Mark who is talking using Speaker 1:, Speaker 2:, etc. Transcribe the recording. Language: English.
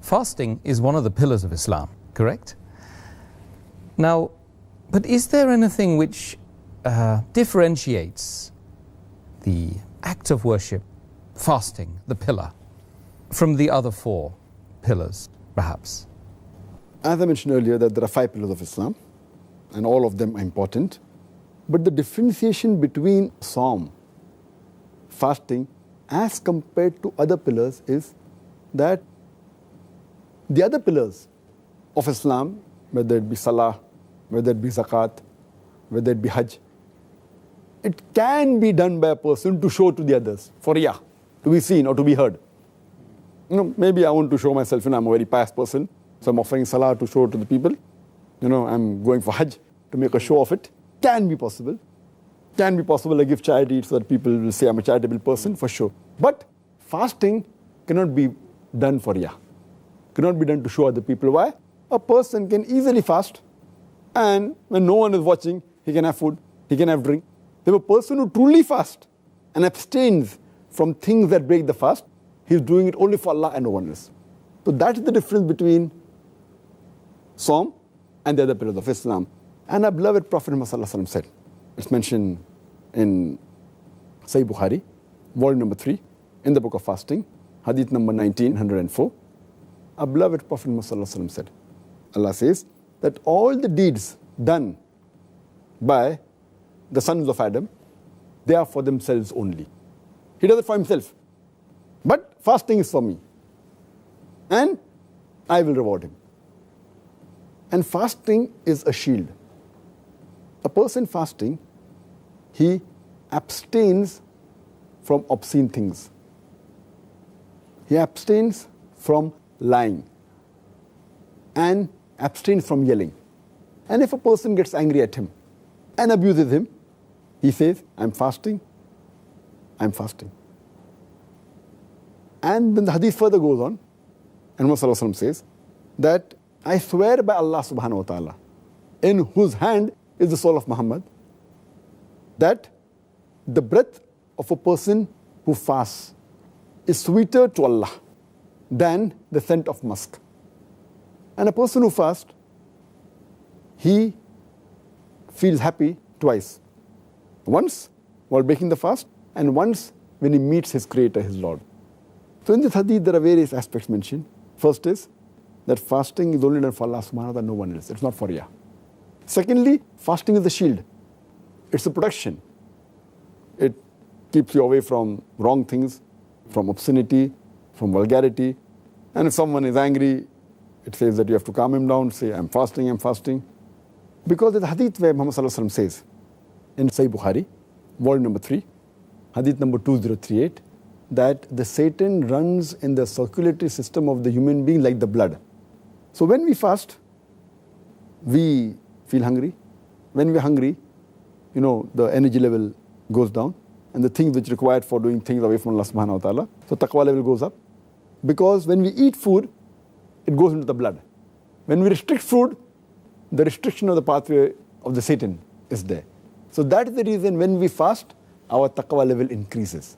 Speaker 1: fasting is one of the pillars of Islam, correct? Now, but is there anything which differentiates the act of worship, fasting, the pillar, from the other four pillars, perhaps?
Speaker 2: As I mentioned earlier, that there are 5 pillars of Islam, and all of them are important. But the differentiation between Saum, fasting, as compared to other pillars is that the other pillars of Islam, whether it be Salah, whether it be Zakat, whether it be Hajj, it can be done by a person to show to the others, for riyah, to be seen or to be heard. Maybe I want to show myself, I'm a very pious person, so I'm offering Salah to show to the people. I'm going for Hajj to make a show of it. Can be possible. Can be possible I give charity so that people will say I'm a charitable person, for sure. But fasting cannot be done for riyah. Cannot be done to show other people. Why? A person can easily fast, and when no one is watching, he can have food, he can have drink. If a person who truly fasts and abstains from things that break the fast, he's doing it only for Allah and no one else. So that's the difference between Saum and the other pillars of Islam. And our beloved Prophet Muhammad said, it's mentioned in Sahih Bukhari, volume number 3, in the book of fasting, hadith number 1904. Our beloved Prophet Muhammad said, Allah says that all the deeds done by the sons of Adam, they are for themselves only. He does it for himself. But fasting is for me. And I will reward him. And fasting is a shield. A person fasting, he abstains from obscene things. He abstains from lying and abstains from yelling. And if a person gets angry at him and abuses him, he says, I'm fasting, I'm fasting. And then the hadith further goes on, and Muhammad says that I swear by Allah subhanahu wa ta'ala, in whose hand is the soul of Muhammad, that the breath of a person who fasts is sweeter to Allah than the scent of musk. And a person who fasts, he feels happy twice. Once while breaking the fast, and once when he meets his Creator, his Lord. So in this hadith, there are various aspects mentioned. First is that fasting is only done for Allah subhanahu wa ta'ala, no one else. It's not for riyah. Secondly, fasting is a shield. It's a protection. It keeps you away from wrong things, from obscenity, from vulgarity. And if someone is angry, it says that you have to calm him down, say, I'm fasting, I'm fasting. Because the hadith where Muhammad sallallahu alaihi wasallam says, in Sahih Bukhari, volume number 3, hadith number 2038, that the Satan runs in the circulatory system of the human being like the blood. So when we fast, we feel hungry. When we're hungry, the energy level goes down, and the things which are required for doing things away from Allah subhanahu wa ta'ala, so taqwa level goes up. Because when we eat food, it goes into the blood. When we restrict food, the restriction of the pathway of the Satan is there. So that is the reason when we fast, our taqwa level increases.